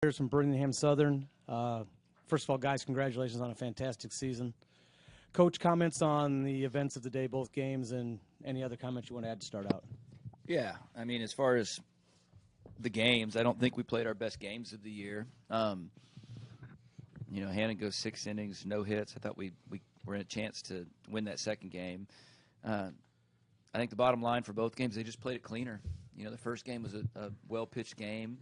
Players from Birmingham-Southern. First of all, guys, congratulations on a fantastic season. Coach, comments on the events of the day, both games, and any other comments you want to add to start out? Yeah, I mean, as far as the games, I don't think we played our best games of the year. Hannon goes 6 innings, no hits. I thought we were in a chance to win that second game. I think the bottom line for both games, they just played it cleaner. The first game was a well-pitched game.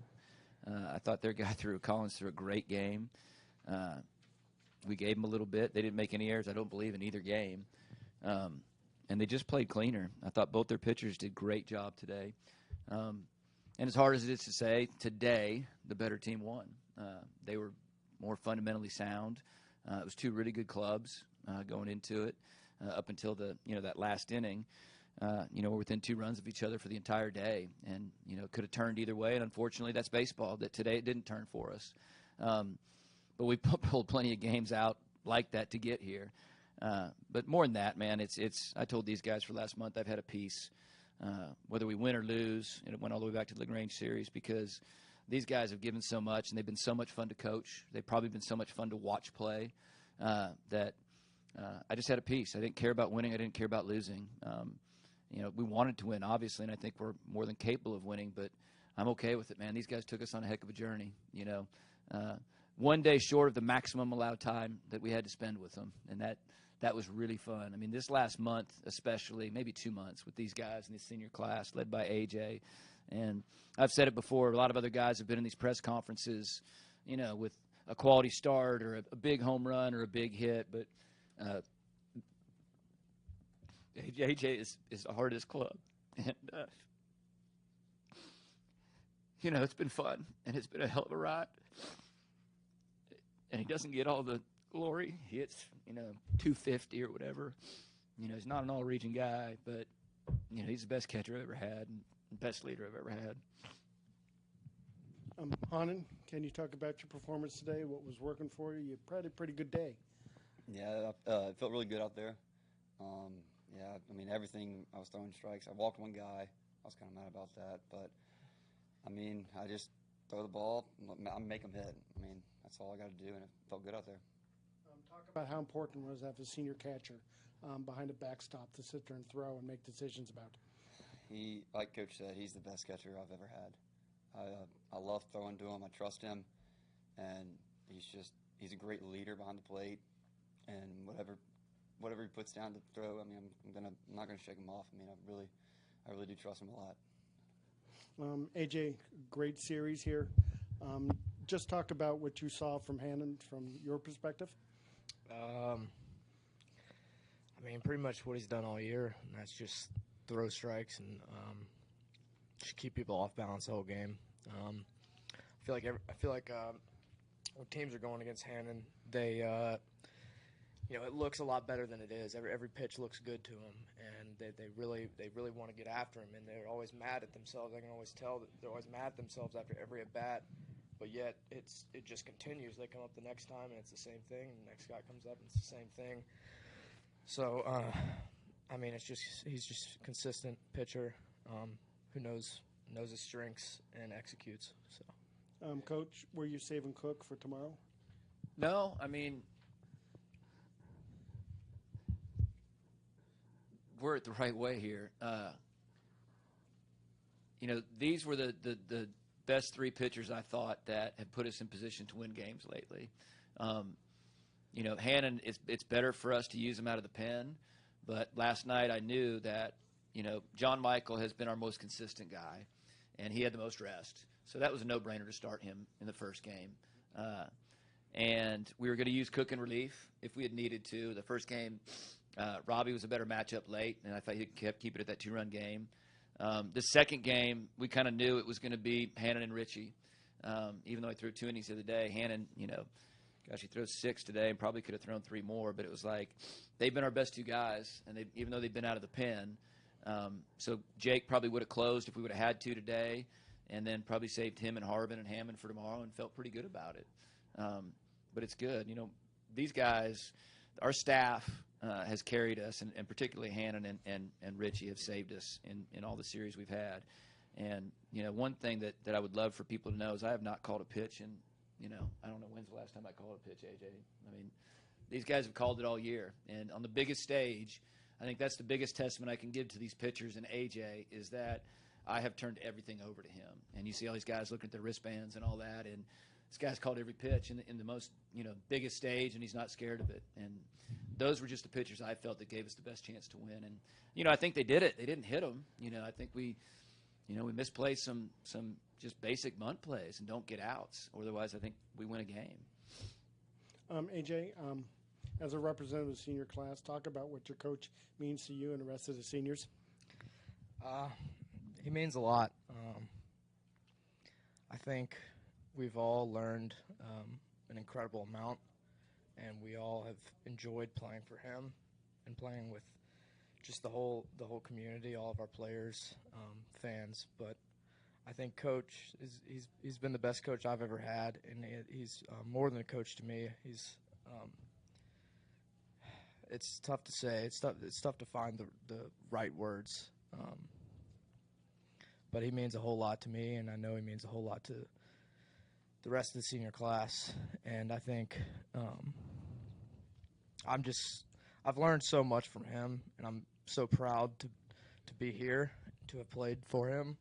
I thought their guy Collins threw a great game. We gave them a little bit. They didn't make any errors, I don't believe, in either game. And they just played cleaner. I thought both their pitchers did a great job today. And as hard as it is to say, today the better team won. They were more fundamentally sound. It was 2 really good clubs going into it up until that last inning. We're within 2 runs of each other for the entire day, and it could have turned either way. And unfortunately, that's baseball. That today it didn't turn for us. But we pulled plenty of games out like that to get here. But more than that, man, it's. I told these guys for last month I've had a piece. Whether we win or lose, and it went all the way back to the LaGrange series because these guys have given so much, and they've been so much fun to coach. They've probably been so much fun to watch play that I just had a piece. I didn't care about winning. I didn't care about losing. We wanted to win, obviously, and I think we're more than capable of winning, but I'm okay with it, man. These guys took us on a heck of a journey, 1 day short of the maximum allowed time that we had to spend with them, and that was really fun. I mean, this last month especially, maybe 2 months with these guys in this senior class led by AJ, and I've said it before, a lot of other guys have been in these press conferences, with a quality start or a big home run or a big hit, but AJ is the hardest club, and it's been fun, and it's been a hell of a ride, and he doesn't get all the glory. He hits 250 or whatever. He's not an all-region guy, but he's the best catcher I've ever had and best leader I've ever had. Hanan, can you talk about your performance today? What was working for you? You had a pretty good day. Yeah, it felt really good out there. Everything, I was throwing strikes. I walked one guy. I was kind of mad about that. But, I just throw the ball, make them hit. That's all I got to do, and it felt good out there. Talk about how important it was to have a senior catcher behind a backstop to sit there and throw and make decisions about. He, like Coach said, he's the best catcher I've ever had. I love throwing to him. I trust him. And he's a great leader behind the plate. And whatever he puts down to throw, I'm not gonna shake him off. I really do trust him a lot. AJ, great series here. Just talk about what you saw from Hanan from your perspective. Pretty much what he's done all year, and that's just throw strikes and just keep people off balance the whole game. I feel like when teams are going against Hanan, they it looks a lot better than it is. Every pitch looks good to them, and they really want to get after him, and they're always mad at themselves. I can always tell that they're always mad at themselves after every at bat, but yet it just continues. They come up the next time, and it's the same thing. And the next guy comes up, and it's the same thing. So, he's just a consistent pitcher who knows his strengths and executes. So, Coach, were you saving Cook for tomorrow? No, we're at the right way here. These were the best 3 pitchers I thought that have put us in position to win games lately. Hanan, it's better for us to use him out of the pen, but last night I knew that, John Michael has been our most consistent guy, and he had the most rest. So that was a no-brainer to start him in the first game. And we were going to use Cook in relief if we had needed to. The first game, Robbie was a better matchup late, and I thought he kept keeping it at that 2-run game. The second game, we kind of knew it was going to be Hanan and Richie. Even though I threw 2 innings the other day, Hanan, gosh, he throws 6 today and probably could have thrown 3 more, but it was like they've been our best 2 guys, and even though they've been out of the pen. So Jake probably would have closed if we would have had to today, and then probably saved him and Harbin and Hammond for tomorrow and felt pretty good about it. But it's good. These guys, our staff has carried us, and particularly Hanan and Richie have saved us in all the series we've had. And, one thing that I would love for people to know is I have not called a pitch I don't know when's the last time I called a pitch, AJ. I mean, these guys have called it all year. And on the biggest stage, I think that's the biggest testament I can give to these pitchers and AJ is that I have turned everything over to him. And you see all these guys looking at their wristbands and all that, and this guy's called every pitch in the most, biggest stage, and he's not scared of it. And those were just the pitchers I felt that gave us the best chance to win. And, I think they did it. They didn't hit them. I think we misplaced some just basic bunt plays and don't get outs. Otherwise, I think we win a game. AJ, as a representative of the senior class, talk about what your coach means to you and the rest of the seniors. He means a lot. I think we've all learned an incredible amount, and we all have enjoyed playing for him and playing with just the whole community, all of our players, fans. But I think Coach he's been the best coach I've ever had, and he's more than a coach to me. It's tough to say. It's tough to find the right words. But he means a whole lot to me, and I know he means a whole lot to the rest of the senior class. And I think I've learned so much from him, and I'm so proud to be here, to have played for him.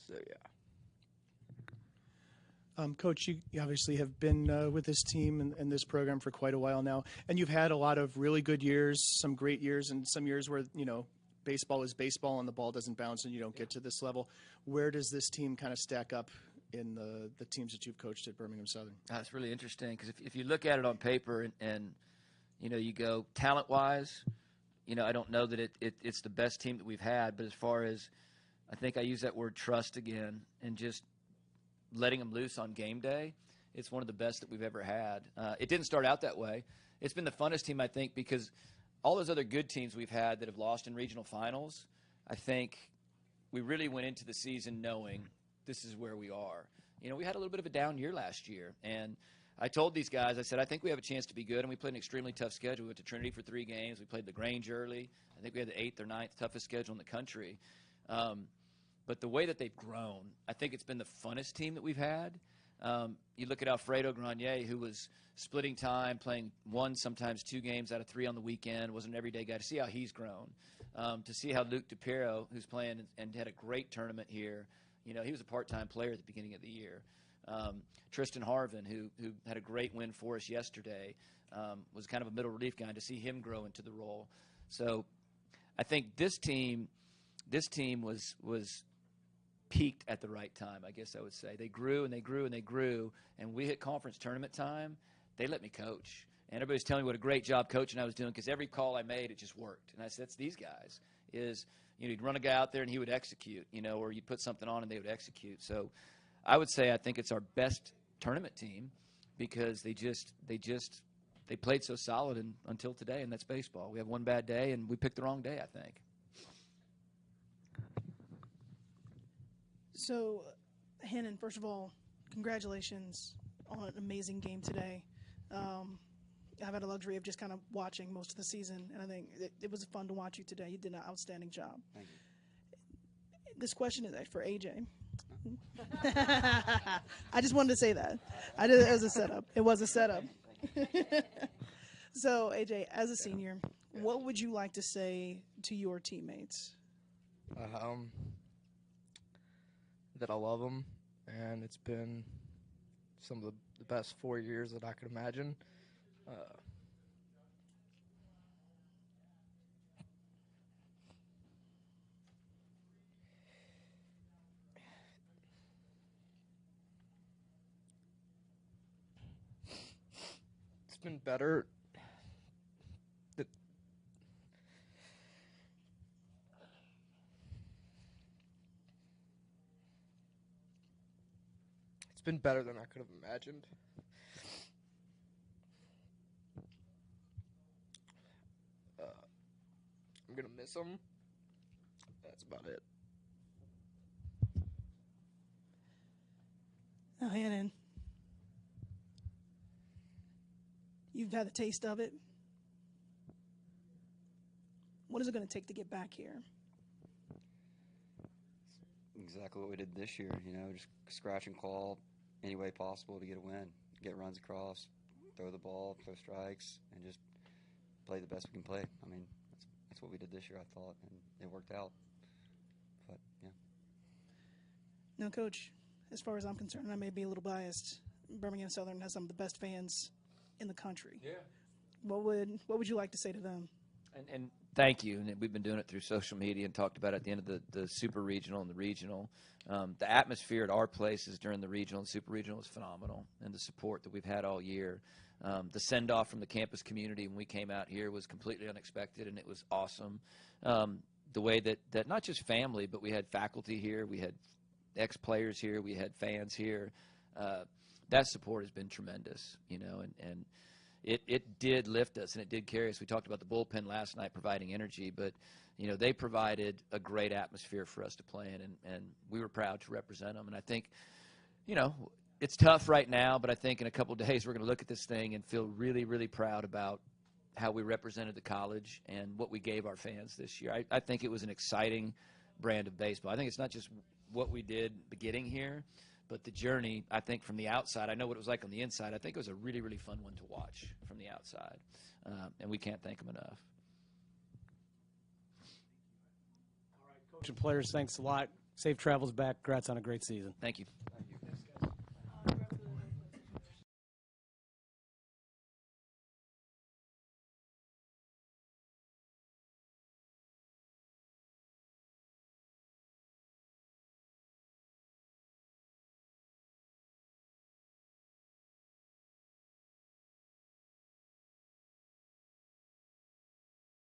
So yeah. Coach, you obviously have been with this team and this program for quite a while now, and you've had a lot of really good years, some great years, and some years where, baseball is baseball and the ball doesn't bounce and you don't get to this level. Where does this team kind of stack up in the teams that you've coached at Birmingham-Southern? That's really interesting because if you look at it on paper and you go talent-wise, I don't know that it's the best team that we've had, but as far as I think I use that word trust again and just letting them loose on game day, it's one of the best that we've ever had. It didn't start out that way. It's been the funnest team, I think, because all those other good teams we've had that have lost in regional finals, I think we really went into the season knowing this is where we are. We had a little bit of a down year last year, and I told these guys, I said, I think we have a chance to be good, and we played an extremely tough schedule. We went to Trinity for 3 games. We played LaGrange early. I think we had the 8th or 9th toughest schedule in the country. But the way that they've grown, I think it's been the funnest team that we've had. You look at Alfredo Grenier, who was splitting time, playing 1, sometimes 2 games out of 3 on the weekend, was an everyday guy. To see how he's grown, to see how Luke DePiero, who's playing and had a great tournament here, he was a part-time player at the beginning of the year. Tristan Harvin, who had a great win for us yesterday, was kind of a middle relief guy. To see him grow into the role, so I think this team was peaked at the right time, I guess I would say. They grew and they grew and they grew, and we hit conference tournament time, they let me coach. And everybody's telling me what a great job coaching I was doing because every call I made, it just worked. And I said, that's these guys. You'd run a guy out there and he would execute, or you'd put something on and they would execute. So I would say I think it's our best tournament team because they played so solid until today, and that's baseball. We have one bad day, and we picked the wrong day, I think. So, Hannon, first of all, congratulations on an amazing game today. I've had the luxury of just kind of watching most of the season, and I think it was fun to watch you today. You did an outstanding job. Thank you. This question is for AJ. I just wanted to say that. It was a setup. It was a setup. So, AJ, as a senior, what would you like to say to your teammates? That I love them, and it's been some of the best 4 years that I could imagine. It's been better. It's been better than I could have imagined. I'm going to miss them. That's about it. Now, Hannon, you've had a taste of it. What is it going to take to get back here? exactly what we did this year. You know, just scratch and claw any way possible to get a win, get runs across, throw the ball, throw strikes, and just play the best we can play. I mean, that's what we did this year, I thought, and it worked out. But yeah. Now, Coach, as far as I'm concerned, and I may be a little biased, Birmingham-Southern has some of the best fans in the country. Yeah. What would you like to say to them? And thank you. And we've been doing it through social media and talked about it at the end of the super regional and the regional. The atmosphere at our places during the regional and super regional was phenomenal, and the support that we've had all year. The send-off from the campus community when we came out here was completely unexpected, and it was awesome. The way that not just family, but we had faculty here, we had ex-players here, we had fans here. That support has been tremendous, you know, and it did lift us and it did carry us. We talked about the bullpen last night providing energy, but, you know, they provided a great atmosphere for us to play in, and we were proud to represent them. And I think, you know, it's tough right now, but I think in a couple of days we're going to look at this thing and feel really, really proud about how we represented the college and what we gave our fans this year. I think it was an exciting brand of baseball. I think it's not just what we did getting here, but the journey, I think, from the outside. I know what it was like on the inside. I think it was a really, really fun one to watch from the outside, and we can't thank them enough. All right, Coach and players, thanks a lot. Safe travels back. Congrats on a great season. Thank you. Thank you.